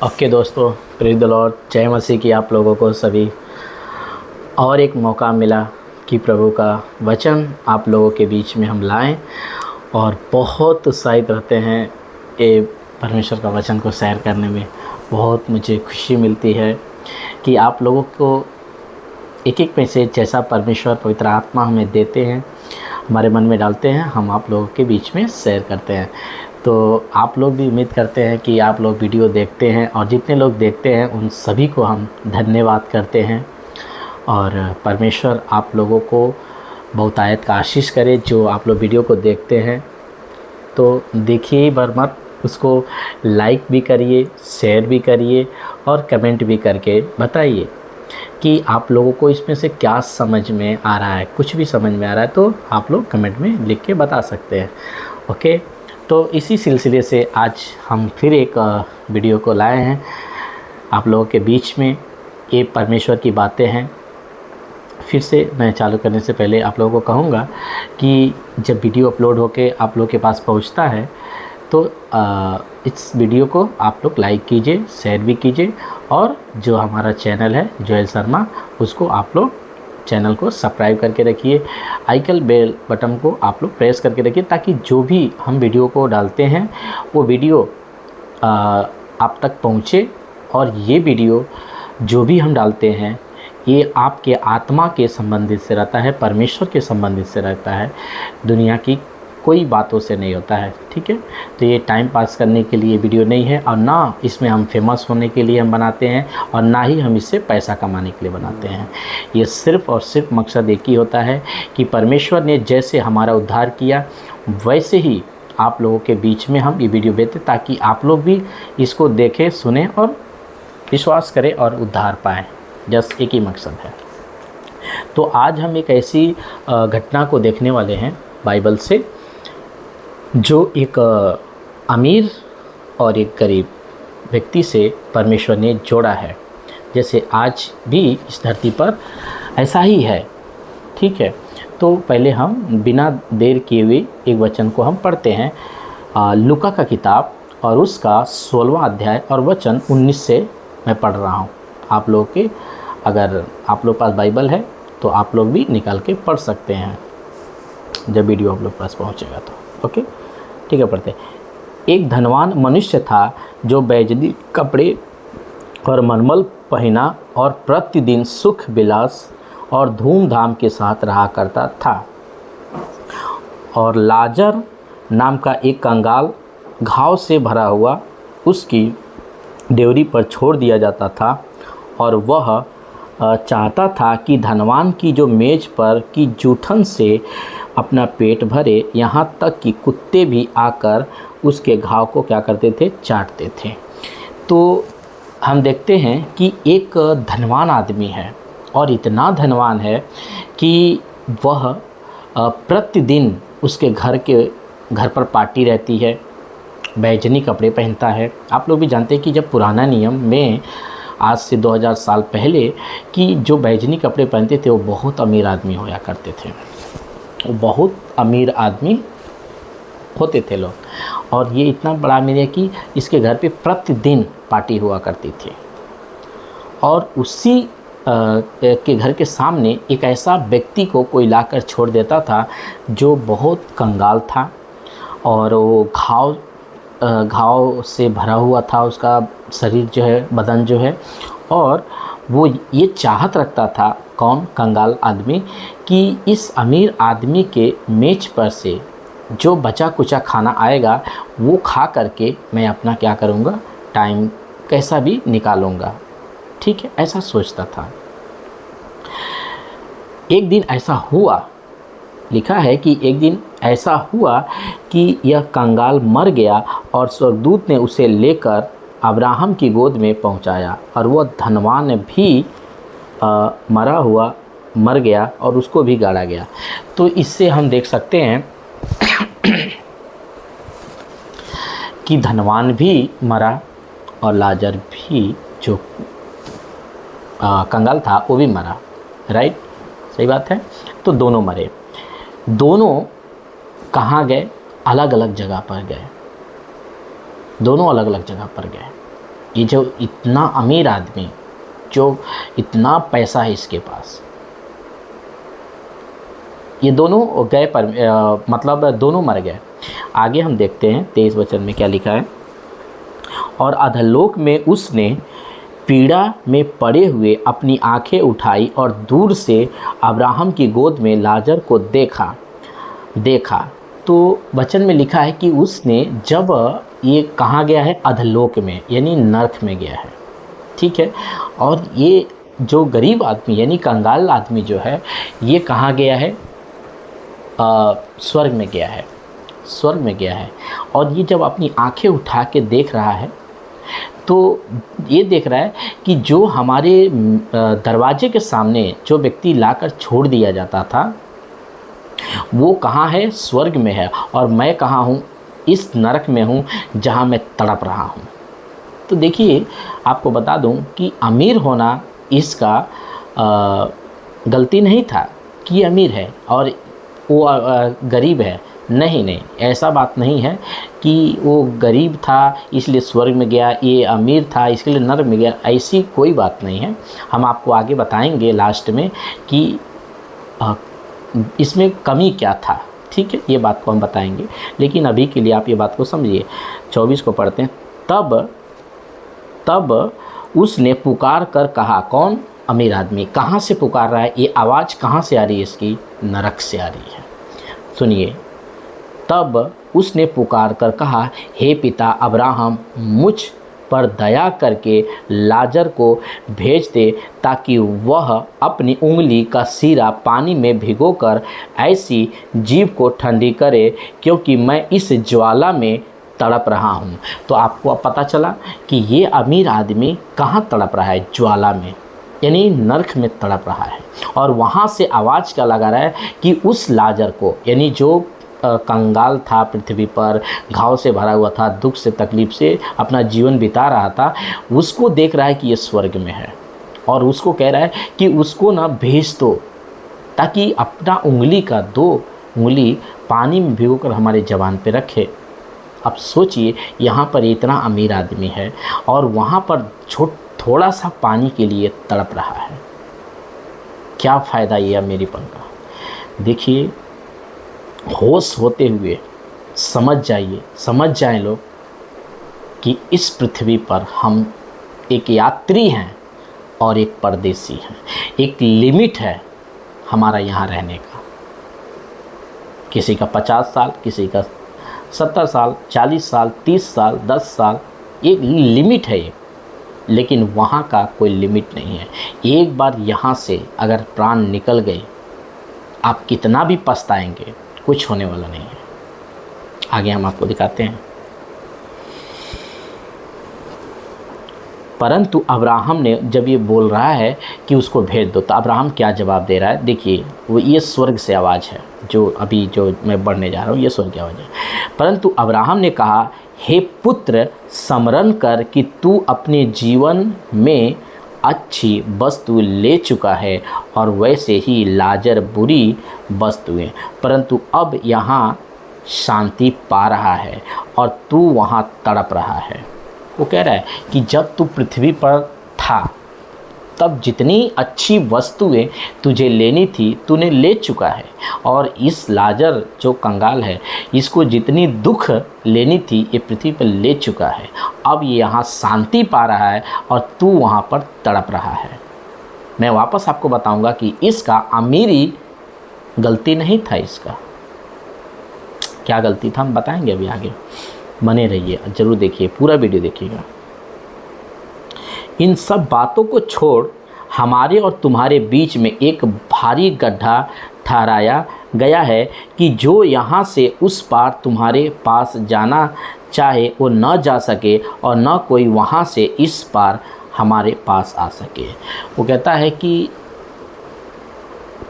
Okay दोस्तों, praise the Lord, जय मसीह की आप लोगों को सभी। और एक मौका मिला कि प्रभु का वचन आप लोगों के बीच में हम लाएं और बहुत उत्साहित रहते हैं ये परमेश्वर का वचन को शेयर करने में। बहुत मुझे खुशी मिलती है कि आप लोगों को एक एक मैसेज जैसा परमेश्वर पवित्र आत्मा हमें देते हैं, हमारे मन में डालते हैं, हम आप लोगों के बीच में शेयर करते हैं। तो आप लोग भी उम्मीद करते हैं कि आप लोग वीडियो देखते हैं, और जितने लोग देखते हैं उन सभी को हम धन्यवाद करते हैं। और परमेश्वर आप लोगों को बहुतायत का आशीष करे। जो आप लोग वीडियो को देखते हैं तो देखिए बर मत, उसको लाइक भी करिए, शेयर भी करिए और कमेंट भी करके बताइए कि आप लोगों को इसमें से क्या समझ में आ रहा है। कुछ भी समझ में आ रहा है तो आप लोग कमेंट में लिख के बता सकते हैं। ओके, तो इसी सिलसिले से आज हम फिर एक वीडियो को लाए हैं आप लोगों के बीच में। ये परमेश्वर की बातें हैं। फिर से मैं चालू करने से पहले आप लोगों को कहूँगा कि जब वीडियो अपलोड होके आप लोगों के पास पहुँचता है तो इस वीडियो को आप लोग लाइक कीजिए, शेयर भी कीजिए, और जो हमारा चैनल है जोएल शर्मा, उसको आप लोग चैनल को सब्सक्राइब करके रखिए। आइकन बेल बटन को आप लोग प्रेस करके रखिए, ताकि जो भी हम वीडियो को डालते हैं वो वीडियो आप तक पहुँचे। और ये वीडियो जो भी हम डालते हैं ये आपके आत्मा के संबंधित से रहता है, परमेश्वर के संबंधित से रहता है, दुनिया की कोई बातों से नहीं होता है। ठीक है, तो ये टाइम पास करने के लिए वीडियो नहीं है, और ना इसमें हम फेमस होने के लिए हम बनाते हैं, और ना ही हम इससे पैसा कमाने के लिए बनाते हैं। ये सिर्फ़ और सिर्फ मकसद एक ही होता है कि परमेश्वर ने जैसे हमारा उद्धार किया वैसे ही आप लोगों के बीच में हम ये वीडियो भेजते, ताकि आप लोग भी इसको देखें, सुने और विश्वास करें और उद्धार पाएँ। जस्ट एक ही मकसद है। तो आज हम एक ऐसी घटना को देखने वाले हैं बाइबल से, जो एक अमीर और एक गरीब व्यक्ति से परमेश्वर ने जोड़ा है। जैसे आज भी इस धरती पर ऐसा ही है। ठीक है, तो पहले हम बिना देर किए हुए एक वचन को हम पढ़ते हैं। लूका का किताब और उसका 16वां अध्याय और वचन 19 से मैं पढ़ रहा हूँ। आप लोग के, अगर आप लोग पास बाइबल है तो आप लोग भी निकाल के पढ़ सकते हैं जब वीडियो आप लोग पास पहुँचेगा तो। ओके, ठीक है, पढ़ते। एक धनवान मनुष्य था जो बैजनी कपड़े और मलमल पहना और प्रतिदिन सुख विलास और धूमधाम के साथ रहा करता था। और लाजर नाम का एक कंगाल घाव से भरा हुआ उसकी डेवरी पर छोड़ दिया जाता था, और वह चाहता था कि धनवान की जो मेज पर की जूठन से अपना पेट भरे, यहाँ तक कि कुत्ते भी आकर उसके घाव को क्या करते थे, चाटते थे। तो हम देखते हैं कि एक धनवान आदमी है, और इतना धनवान है कि वह प्रतिदिन उसके घर पर पार्टी रहती है, बैजनी कपड़े पहनता है। आप लोग भी जानते हैं कि जब पुराना नियम में आज से 2000 साल पहले कि जो बैजनी कपड़े पहनते थे वो बहुत अमीर आदमी होया करते थे, वो बहुत अमीर आदमी होते थे लोग। और ये इतना बड़ा अमीर है कि इसके घर पे प्रतिदिन पार्टी हुआ करती थी। और उसी के घर के सामने एक ऐसा व्यक्ति को कोई लाकर छोड़ देता था जो बहुत कंगाल था, और वो घाव से भरा हुआ था उसका शरीर जो है, बदन जो है। और वो ये चाहत रखता था, कौन, कंगाल आदमी, कि इस अमीर आदमी के मेज पर से जो बचा कुचा खाना आएगा वो खा करके मैं अपना क्या करूँगा, टाइम कैसा भी निकालूँगा। ठीक है, ऐसा सोचता था। एक दिन ऐसा हुआ, लिखा है कि एक दिन ऐसा हुआ कि यह कंगाल मर गया, और स्वर्गदूत ने उसे लेकर अब्राहम की गोद में पहुंचाया, और वह धनवान भी मर गया और उसको भी गाड़ा गया। तो इससे हम देख सकते हैं कि धनवान भी मरा और लाजर भी, जो कंगाल था, वो भी मरा। राइट, सही बात है। तो दोनों मरे। दोनों कहाँ गए, अलग अलग जगह पर गए। दोनों अलग अलग जगह पर गए। ये जो इतना अमीर आदमी, जो इतना पैसा है इसके पास, ये दोनों गए पर मतलब दोनों मर गए। आगे हम देखते हैं 23 वचन में क्या लिखा है। और अधोलोक में उसने पीड़ा में पड़े हुए अपनी आंखें उठाई और दूर से अब्राहम की गोद में लाजर को देखा। तो वचन में लिखा है कि उसने, जब ये कहाँ गया है, अधोलोक में यानी नरक में गया है, ठीक है। और ये जो गरीब आदमी यानी कंगाल आदमी जो है, ये कहाँ गया है, स्वर्ग में गया है, स्वर्ग में गया है। और ये जब अपनी आंखें उठा के देख रहा है तो ये देख रहा है कि जो हमारे दरवाजे के सामने जो व्यक्ति लाकर छोड़ दिया जाता था, वो कहाँ है, स्वर्ग में है। और मैं कहाँ हूँ, इस नरक में हूँ जहाँ मैं तड़प रहा हूँ। तो देखिए, आपको बता दूँ कि अमीर होना इसका गलती नहीं था कि अमीर है और वो गरीब है। नहीं, ऐसा बात नहीं है कि वो गरीब था इसलिए स्वर्ग में गया, ये अमीर था इसलिए नरक में गया, ऐसी कोई बात नहीं है। हम आपको आगे बताएंगे लास्ट में कि इसमें कमी क्या था, ठीक है, ये बात को हम बताएंगे। लेकिन अभी के लिए आप ये बात को समझिए। 24 को पढ़ते हैं। तब उसने पुकार कर कहा, कौन, अमीर आदमी कहाँ से पुकार रहा है, ये आवाज़ कहाँ से आ रही है इसकी, नरक से आ रही है। सुनिए। तब उसने पुकार कर कहा, हे पिता अब्राहम, मुझ पर दया करके लाजर को भेज दे ताकि वह अपनी उंगली का सिरा पानी में भिगोकर ऐसी जीभ को ठंडी करे, क्योंकि मैं इस ज्वाला में तड़प रहा हूँ। तो आपको अब पता चला कि ये अमीर आदमी कहाँ तड़प रहा है, ज्वाला में, यानी नरक में तड़प रहा है। और वहाँ से आवाज़ क्या लगा रहा है कि उस लाजर को, यानी जो कंगाल था, पृथ्वी पर घाव से भरा हुआ था, दुख से तकलीफ़ से अपना जीवन बिता रहा था, उसको देख रहा है कि ये स्वर्ग में है। और उसको कह रहा है कि उसको ना भेज दो ताकि अपना उंगली का 2 उंगली पानी में भिगोकर हमारे ज़बान पे रखे। अब सोचिए, यहाँ पर इतना अमीर आदमी है और वहाँ पर थोड़ा सा पानी के लिए तड़प रहा है। क्या फ़ायदा ये अमीरीपन का। देखिए, होश होते हुए समझ जाएं लोग कि इस पृथ्वी पर हम एक यात्री हैं और एक परदेसी हैं। एक लिमिट है हमारा यहाँ रहने का। किसी का 50 साल, किसी का 70 साल, 40 साल, 30 साल, 10 साल, एक लिमिट है ये। लेकिन वहाँ का कोई लिमिट नहीं है। एक बार यहाँ से अगर प्राण निकल गए, आप कितना भी पछताएंगे, कुछ होने वाला नहीं है। आगे हम आपको दिखाते हैं। परंतु अब्राहम ने जब ये बोल रहा है कि उसको भेज दो, तो अब्राहम क्या जवाब दे रहा है, देखिए, वो ये स्वर्ग से आवाज़ है जो अभी जो मैं बढ़ने जा रहा हूँ, ये स्वर्ग की आवाज़ है। परंतु अब्राहम ने कहा, हे पुत्र, स्मरण कर कि तू अपने जीवन में अच्छी वस्तु ले चुका है और वैसे ही लाजर बुरी वस्तुएं, परंतु अब यहाँ शांति पा रहा है और तू वहाँ तड़प रहा है। वो कह रहा है कि जब तू पृथ्वी पर था तब जितनी अच्छी वस्तुएं तुझे लेनी थी तूने ले चुका है, और इस लाजर जो कंगाल है, इसको जितनी दुख लेनी थी ये पृथ्वी पर ले चुका है। अब ये यहाँ शांति पा रहा है और तू वहाँ पर तड़प रहा है। मैं वापस आपको बताऊंगा कि इसका अमीरी गलती नहीं था। इसका क्या गलती था हम बताएंगे अभी आगे। बने रहिए, ज़रूर देखिए, पूरा वीडियो देखिएगा। इन सब बातों को छोड़ हमारे और तुम्हारे बीच में एक भारी गड्ढा ठहराया गया है कि जो यहाँ से उस पार तुम्हारे पास जाना चाहे वो न जा सके और न कोई वहाँ से इस पार हमारे पास आ सके। वो कहता है कि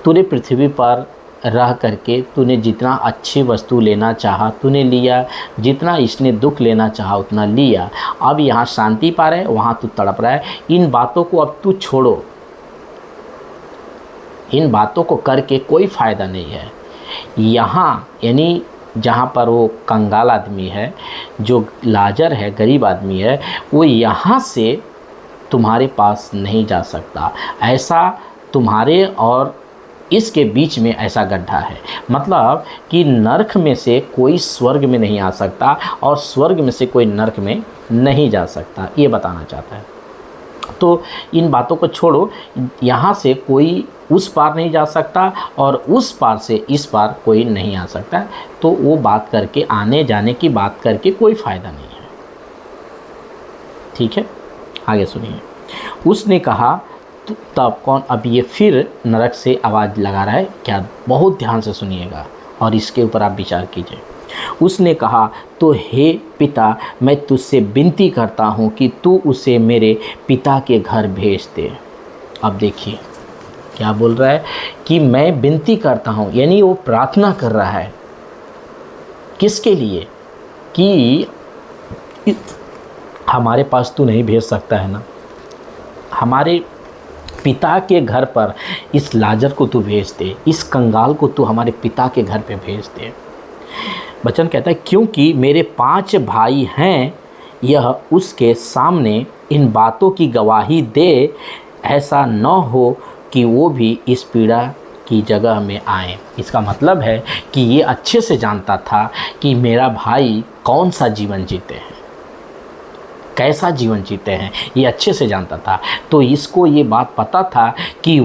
तूने पृथ्वी पर रह करके तूने जितना अच्छी वस्तु लेना चाहा तूने लिया, जितना इसने दुख लेना चाहा उतना लिया। अब यहाँ शांति पा रहा है, वहाँ तू तड़प रहा है। इन बातों को अब तू छोड़ो, इन बातों को करके कोई फ़ायदा नहीं है। यहाँ यानी जहाँ पर वो कंगाल आदमी है, जो लाजर है, गरीब आदमी है, वो यहाँ से तुम्हारे पास नहीं जा सकता। ऐसा तुम्हारे और इसके बीच में ऐसा गड्ढा है। मतलब कि नरक में से कोई स्वर्ग में नहीं आ सकता और स्वर्ग में से कोई नरक में नहीं जा सकता, ये बताना चाहता है। तो इन बातों को छोड़ो, यहाँ से कोई उस पार नहीं जा सकता और उस पार से इस पार कोई नहीं आ सकता। तो वो बात करके, आने जाने की बात करके कोई फ़ायदा नहीं है। ठीक है, आगे सुनिए। उसने कहा, तब कौन? अब ये फिर नरक से आवाज़ लगा रहा है क्या? बहुत ध्यान से सुनिएगा और इसके ऊपर आप विचार कीजिए। उसने कहा, तो हे पिता, मैं तुझसे विनती करता हूँ कि तू उसे मेरे पिता के घर भेज दे। अब देखिए क्या बोल रहा है कि मैं विनती करता हूँ, यानी वो प्रार्थना कर रहा है। किसके लिए? कि हमारे पास तू नहीं भेज सकता है ना, हमारे पिता के घर पर इस लाजर को तू भेज दे, इस कंगाल को तू हमारे पिता के घर पे भेज दे। बचन कहता है, क्योंकि मेरे 5 भाई हैं, यह उसके सामने इन बातों की गवाही दे, ऐसा न हो कि वो भी इस पीड़ा की जगह में आए। इसका मतलब है कि ये अच्छे से जानता था कि मेरा भाई कौन सा जीवन जीते हैं, कैसा जीवन जीते हैं, ये अच्छे से जानता था। तो इसको ये बात पता था कि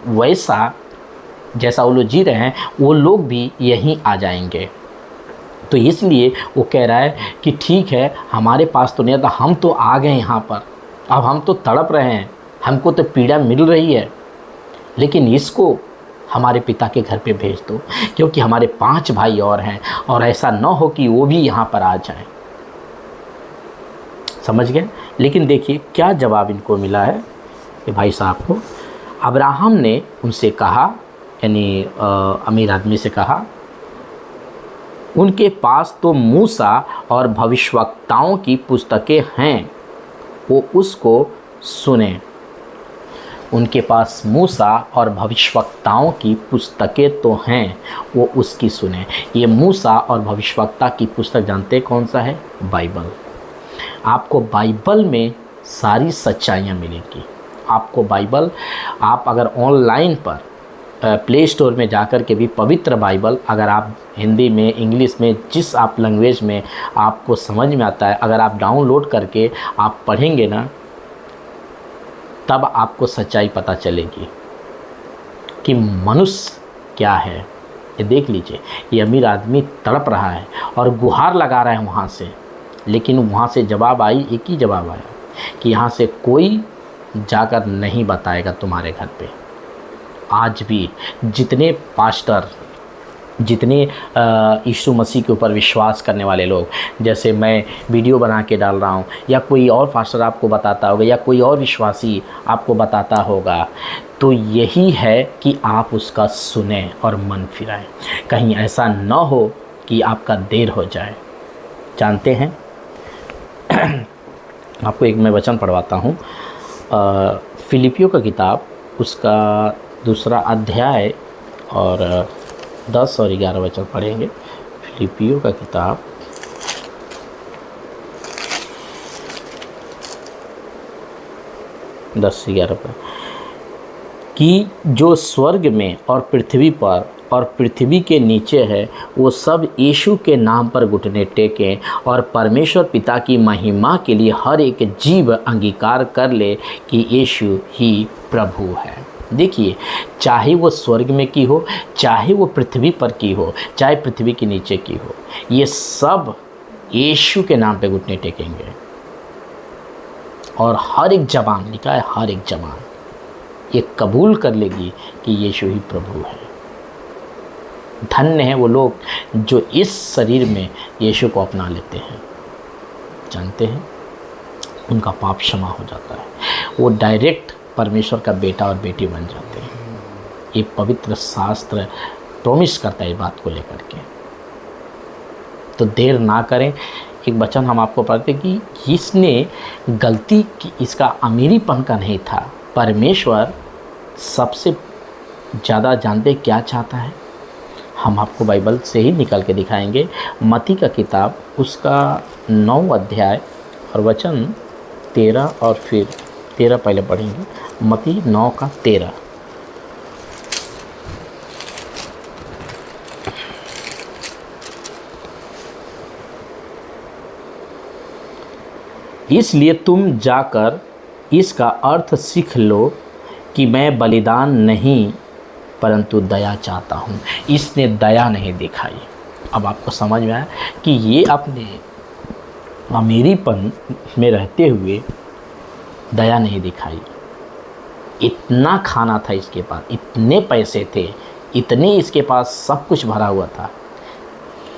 वैसा जैसा वो लोग जी रहे हैं वो लोग भी यहीं आ जाएंगे। तो इसलिए वो कह रहा है कि ठीक है, हमारे पास तो नहीं था, हम तो आ गए यहाँ पर, अब हम तो तड़प रहे हैं, हमको तो पीड़ा मिल रही है, लेकिन इसको हमारे पिता के घर पे भेज दो, क्योंकि हमारे 5 भाई और हैं और ऐसा न हो कि वो भी यहाँ पर आ जाएं। समझ गए? लेकिन देखिए क्या जवाब इनको मिला है कि भाई साहब को। अब्राहम ने उनसे कहा, यानी अमीर आदमी से कहा, उनके पास तो मूसा और भविष्यवक्ताओं की पुस्तकें हैं, वो उसको सुने। उनके पास मूसा और भविष्यवक्ताओं की पुस्तकें तो हैं, वो उसकी सुने। ये मूसा और भविष्यवक्ता की पुस्तक जानते हैं कौन सा है? बाइबल। आपको बाइबल में सारी सच्चाइयाँ मिलेंगी। आपको बाइबल, आप अगर ऑनलाइन पर प्ले स्टोर में जाकर के भी पवित्र बाइबल, अगर आप हिंदी में, इंग्लिश में, जिस आप लैंग्वेज में आपको समझ में आता है, अगर आप डाउनलोड करके आप पढ़ेंगे ना, तब आपको सच्चाई पता चलेगी कि मनुष्य क्या है। ये देख लीजिए, ये अमीर आदमी तड़प रहा है और गुहार लगा रहा है वहाँ से, लेकिन वहाँ से जवाब आई, एक ही जवाब आया कि यहाँ से कोई जाकर नहीं बताएगा तुम्हारे घर पे। आज भी जितने पास्टर, जितने यीशु मसीह के ऊपर विश्वास करने वाले लोग, जैसे मैं वीडियो बना के डाल रहा हूँ, या कोई और पास्टर आपको बताता होगा, या कोई और विश्वासी आपको बताता होगा, तो यही है कि आप उसका सुने और मन फिराएं। कहीं ऐसा न हो कि आपका देर हो जाए। जानते हैं आपको एक मैं वचन पढ़वाता हूँ, फिलिपियों का किताब, उसका 2 अध्याय और 10 और 11 वचन पढ़ेंगे। फिलिपियों का किताब 10-11 पर, कि जो स्वर्ग में और पृथ्वी पर और पृथ्वी के नीचे है, वो सब यीशु के नाम पर घुटने टेकें और परमेश्वर पिता की महिमा के लिए हर एक जीव अंगीकार कर ले कि यीशु ही प्रभु है। देखिए, चाहे वो स्वर्ग में की हो, चाहे वो पृथ्वी पर की हो, चाहे पृथ्वी के नीचे की हो, ये सब यीशु के नाम पे घुटने टेकेंगे और हर एक ज़बान, लिखा है हर एक ज़बान ये कबूल कर लेगी कि यीशु ही प्रभु है। धन्य हैं वो लोग जो इस शरीर में यीशु को अपना लेते हैं। जानते हैं, उनका पाप क्षमा हो जाता है, वो डायरेक्ट परमेश्वर का बेटा और बेटी बन जाते हैं। ये पवित्र शास्त्र प्रॉमिस करता है इस बात को लेकर के। तो देर ना करें। एक वचन हम आपको पढ़ते कि इसने गलती की, इसका अमीरीपन का नहीं था। परमेश्वर सबसे ज़्यादा जानते क्या चाहता है? हम आपको बाइबल से ही निकाल के दिखाएंगे। मत्ती का किताब उसका 9 अध्याय और वचन 13 और फिर 13 पहले पढ़ेंगे। मत्ती 9 का 13। इसलिए तुम जाकर इसका अर्थ सीख लो कि मैं बलिदान नहीं परंतु दया चाहता हूँ। इसने दया नहीं दिखाई। अब आपको समझ में आया कि ये अपने अमीरीपन में रहते हुए दया नहीं दिखाई। इतना खाना था इसके पास, इतने पैसे थे, इतने इसके पास सब कुछ भरा हुआ था,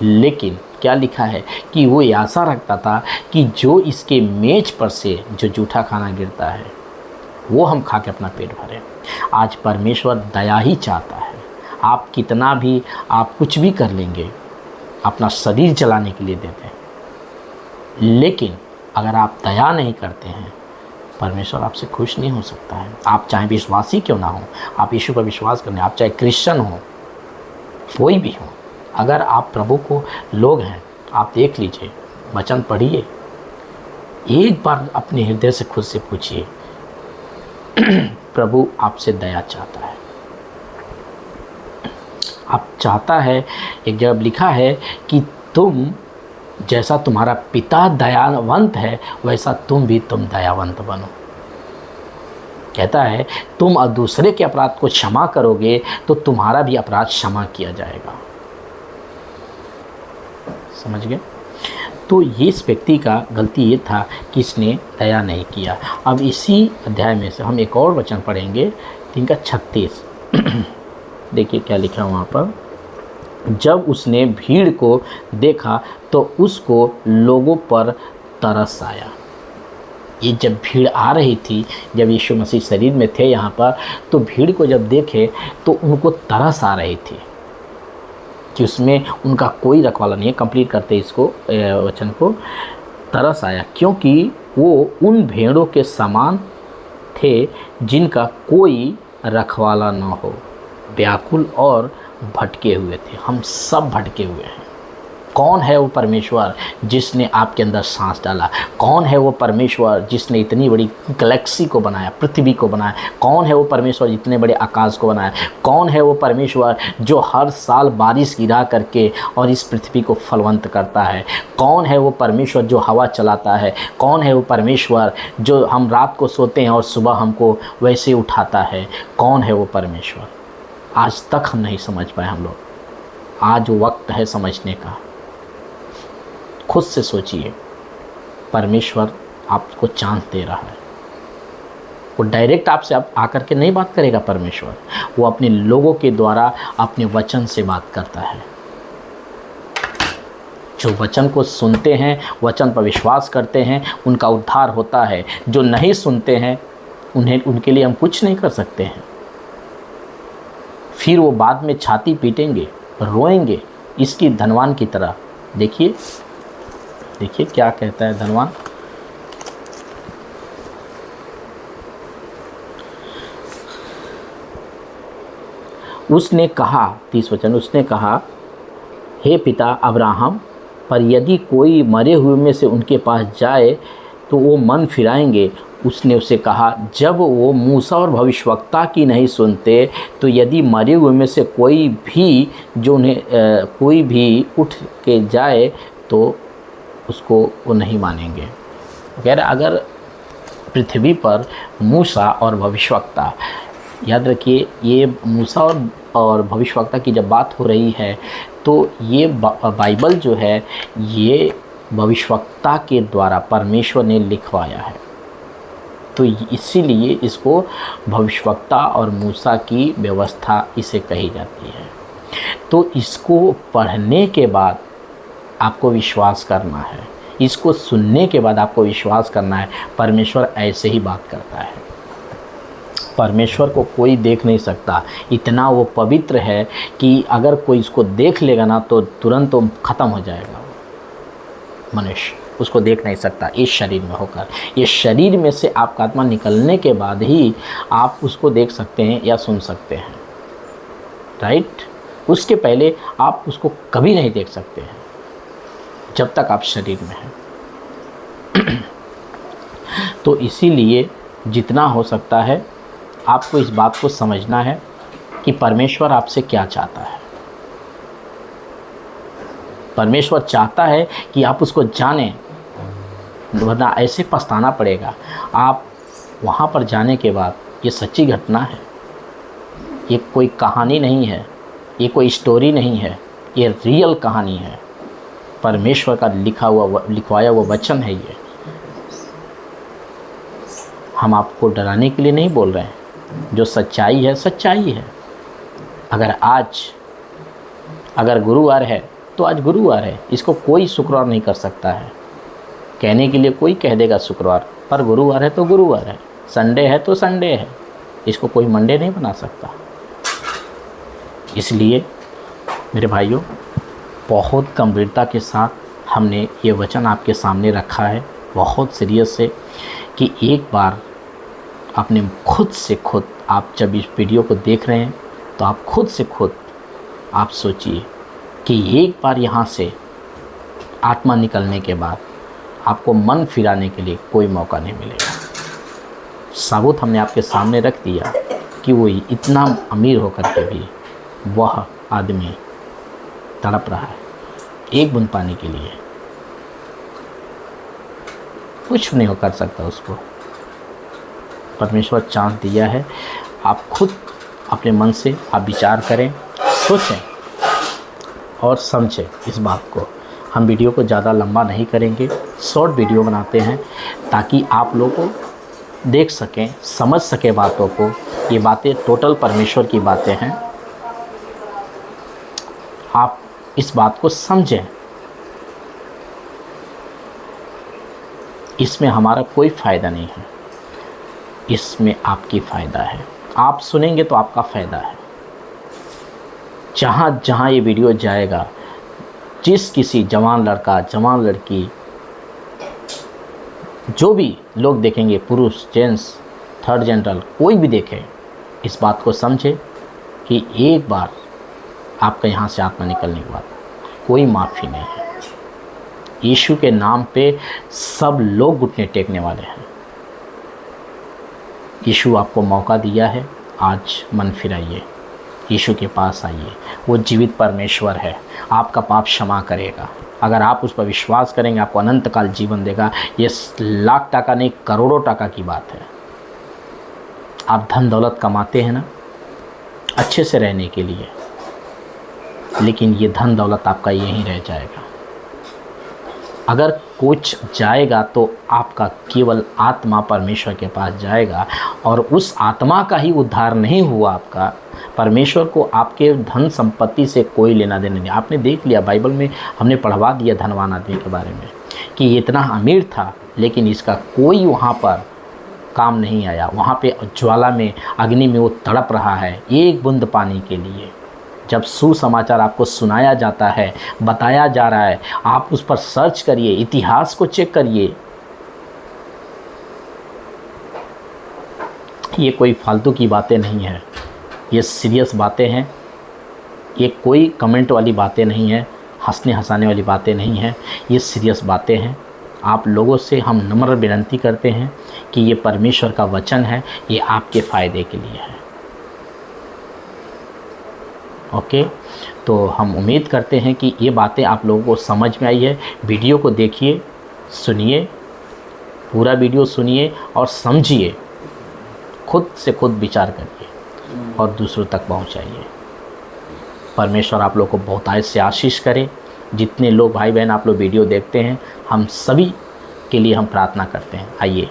लेकिन क्या लिखा है कि वो आशा रखता था कि जो इसके मेज पर से जो जूठा खाना गिरता है वो हम खा के अपना पेट भरें। आज परमेश्वर दया ही चाहता है। आप कितना भी, आप कुछ भी कर लेंगे, अपना शरीर चलाने के लिए देते हैं, लेकिन अगर आप दया नहीं करते हैं, परमेश्वर आपसे खुश नहीं हो सकता है। आप चाहे विश्वासी क्यों ना हो, आप यीशु पर विश्वास करने, आप चाहे क्रिश्चियन हो, कोई भी हो, अगर आप प्रभु को लोग हैं, आप देख लीजिए, वचन पढ़िए, एक बार अपने हृदय से खुद से पूछिए, प्रभु आपसे दया चाहता है। आप चाहता है, एक जगह लिखा है कि तुम जैसा तुम्हारा पिता दयावंत है वैसा तुम दयावंत बनो। कहता है तुम दूसरे के अपराध को क्षमा करोगे तो तुम्हारा भी अपराध क्षमा किया जाएगा। समझ गए? तो ये इस व्यक्ति का गलती ये था कि इसने दया नहीं किया। अब इसी अध्याय में से हम एक और वचन पढ़ेंगे, 3 का 36। देखिए क्या लिखा वहाँ पर। जब उसने भीड़ को देखा तो उसको लोगों पर तरस आया। ये जब भीड़ आ रही थी, जब यीशु मसीह शरीर में थे यहाँ पर, तो भीड़ को जब देखे तो उनको तरस आ रही थी कि उसमें उनका कोई रखवाला नहीं है। कंप्लीट करते इसको वचन को। तरस आया क्योंकि वो उन भेड़ों के समान थे जिनका कोई रखवाला न हो, व्याकुल और भटके हुए थे। हम सब भटके हुए हैं। कौन है वो परमेश्वर जिसने आपके अंदर सांस डाला? कौन है वो परमेश्वर जिसने इतनी बड़ी गैलेक्सी को बनाया, पृथ्वी को बनाया? कौन है वो परमेश्वर इतने बड़े आकाश को बनाया? कौन है वो परमेश्वर जो हर साल बारिश गिरा करके और इस पृथ्वी को फलवंत करता है? कौन है वो परमेश्वर जो हवा चलाता है? कौन है वो परमेश्वर जो हम रात को सोते हैं और सुबह हमको वैसे उठाता है? कौन है वो परमेश्वर? आज तक हम नहीं समझ पाए हम लोग। आज वक्त है समझने का। खुद से सोचिए, परमेश्वर आपको चांस दे रहा है। वो डायरेक्ट आपसे आप आकर के नहीं बात करेगा। परमेश्वर वो अपने लोगों के द्वारा अपने वचन से बात करता है। जो वचन को सुनते हैं, वचन पर विश्वास करते हैं, उनका उद्धार होता है। जो नहीं सुनते हैं उनके लिए हम कुछ नहीं कर सकते हैं। फिर वो बाद में छाती पीटेंगे, रोएंगे, इसकी धनवान की तरह। देखिए क्या कहता है धनवान। उसने कहा, 30 वचन, उसने कहा, हे पिता अब्राहम, पर यदि कोई मरे हुए में से उनके पास जाए तो वो मन फिराएंगे। उसने उससे कहा, जब वो मूसा और भविष्यवक्ता की नहीं सुनते तो यदि मरे हुए में से कोई भी जो उन्हें कोई भी उठ के जाए तो उसको वो नहीं मानेंगे। कह रहे अगर पृथ्वी पर मूसा और भविष्यवक्ता, याद रखिए ये मूसा और भविष्यवक्ता की जब बात हो रही है तो ये बाइबल जो है ये भविष्यवक्ता के द्वारा परमेश्वर ने लिखवाया है। तो इसीलिए इसको भविष्यवक्ता और मूसा की व्यवस्था इसे कही जाती है। तो इसको पढ़ने के बाद आपको विश्वास करना है, इसको सुनने के बाद आपको विश्वास करना है परमेश्वर ऐसे ही बात करता है। परमेश्वर को कोई देख नहीं सकता, इतना वो पवित्र है कि अगर कोई इसको देख लेगा ना तो तुरंत तो ख़त्म हो जाएगा। मनुष्य उसको देख नहीं सकता इस शरीर में होकर। ये शरीर में से आपका आत्मा निकलने के बाद ही आप उसको देख सकते हैं या सुन सकते हैं। राइट? उसके पहले आप उसको कभी नहीं देख सकते हैं जब तक आप शरीर में हैं। तो इसीलिए जितना हो सकता है आपको इस बात को समझना है कि परमेश्वर आपसे क्या चाहता है। परमेश्वर चाहता है कि आप उसको जानें, वरना ऐसे पछताना पड़ेगा। आप वहाँ पर जाने के बाद, ये सच्ची घटना है, ये कोई कहानी नहीं है, ये कोई स्टोरी नहीं है, ये रियल कहानी है। परमेश्वर का लिखवाया हुआ वचन है ये। हम आपको डराने के लिए नहीं बोल रहे हैं। जो सच्चाई है सच्चाई है। अगर गुरुवार है तो आज गुरुवार है, इसको कोई शुक्रवार नहीं कर सकता है। कहने के लिए कोई कह देगा शुक्रवार, पर गुरुवार है तो गुरुवार है, संडे है तो संडे है, इसको कोई मंडे नहीं बना सकता। इसलिए मेरे भाइयों, बहुत गंभीरता के साथ हमने ये वचन आपके सामने रखा है, बहुत सीरियस से, कि एक बार अपने खुद से खुद, आप जब इस वीडियो को देख रहे हैं तो आप खुद से खुद आप सोचिए कि एक बार यहाँ से आत्मा निकलने के बाद आपको मन फिराने के लिए कोई मौका नहीं मिलेगा। सबूत हमने आपके सामने रख दिया कि वो इतना अमीर होकर के भी वह आदमी तड़प रहा है एक बूंद पानी के लिए। कुछ नहीं हो कर सकता उसको। परमेश्वर चांस दिया है। आप खुद अपने मन से आप विचार करें, सोचें और समझें इस बात को। हम वीडियो को ज़्यादा लंबा नहीं करेंगे, शॉर्ट वीडियो बनाते हैं ताकि आप लोगों को देख सकें, समझ सकें बातों को। ये बातें टोटल परमेश्वर की बातें हैं। आप इस बात को समझें। इसमें हमारा कोई फ़ायदा नहीं है, इसमें आपकी फ़ायदा है। आप सुनेंगे तो आपका फ़ायदा है। जहाँ जहाँ ये वीडियो जाएगा, जिस किसी जवान लड़का, जवान लड़की, जो भी लोग देखेंगे, पुरुष, जेंट्स, थर्ड जनरल, कोई भी देखे, इस बात को समझे कि एक बार आपका यहाँ से आत्मा निकलने के बाद कोई माफ़ी नहीं है। यीशु के नाम पे सब लोग घुटने टेकने वाले हैं। यीशु आपको मौका दिया है, आज मन फिराइए, यीशु के पास आइए। वो जीवित परमेश्वर है, आपका पाप क्षमा करेगा। अगर आप उस पर विश्वास करेंगे, आपको अनंत काल जीवन देगा। ये लाख टका नहीं, करोड़ों टका की बात है। आप धन दौलत कमाते हैं ना अच्छे से रहने के लिए, लेकिन ये धन दौलत आपका यहीं रह जाएगा। अगर कुछ जाएगा तो आपका केवल आत्मा परमेश्वर के पास जाएगा, और उस आत्मा का ही उद्धार नहीं हुआ आपका। परमेश्वर को आपके धन संपत्ति से कोई लेना देना नहीं। आपने देख लिया, बाइबल में हमने पढ़वा दिया धनवान आदमी के बारे में कि ये इतना अमीर था, लेकिन इसका कोई वहाँ पर काम नहीं आया। वहाँ पे ज्वाला में, अग्नि में वो तड़प रहा है एक बूंद पानी के लिए। जब सुसमाचार आपको सुनाया जाता है, बताया जा रहा है, आप उस पर सर्च करिए, इतिहास को चेक करिए। ये कोई फालतू की बातें नहीं है, ये सीरियस बातें हैं। ये कोई कमेंट वाली बातें नहीं है, हंसने हंसाने वाली बातें नहीं हैं, ये सीरियस बातें हैं। आप लोगों से हम नम्र विनती करते हैं कि ये परमेश्वर का वचन है, ये आपके फ़ायदे के लिए है। ओके, तो हम उम्मीद करते हैं कि ये बातें आप लोगों को समझ में आई है। वीडियो को देखिए, सुनिए, पूरा वीडियो सुनिए और समझिए, खुद से खुद विचार करिए और दूसरों तक पहुंचाइए। परमेश्वर आप लोगों को बहुत आयत से आशीष करे। जितने लोग भाई बहन आप लोग वीडियो देखते हैं, हम सभी के लिए हम प्रार्थना करते हैं। आइए,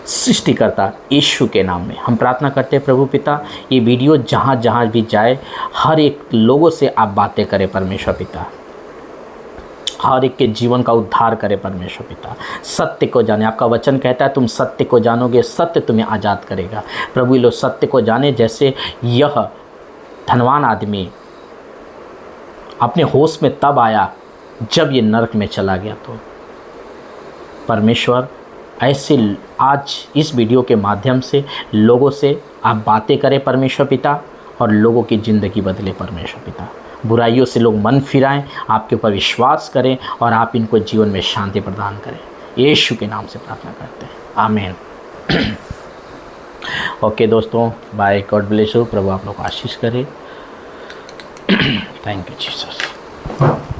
सृष्टिकर्ता यीशु के नाम में हम प्रार्थना करते हैं प्रभु पिता, ये वीडियो जहाँ जहाँ भी जाए, हर एक लोगों से आप बातें करें परमेश्वर पिता, हर एक के जीवन का उद्धार करे परमेश्वर पिता। सत्य को जाने, आपका वचन कहता है तुम सत्य को जानोगे, सत्य तुम्हें आज़ाद करेगा। प्रभु ये लोग सत्य को जाने, जैसे यह धनवान आदमी अपने होश में तब आया जब ये नरक में चला गया। तो परमेश्वर ऐसे आज इस वीडियो के माध्यम से लोगों से आप बातें करें परमेश्वर पिता, और लोगों की ज़िंदगी बदले परमेश्वर पिता। बुराइयों से लोग मन फिराएं, आपके ऊपर विश्वास करें और आप इनको जीवन में शांति प्रदान करें। यीशु के नाम से प्रार्थना करते हैं, आमीन। ओके दोस्तों, बाय, गॉड ब्लेस यू। प्रभु आप लोग को आशीष करे। Thank you Jesus.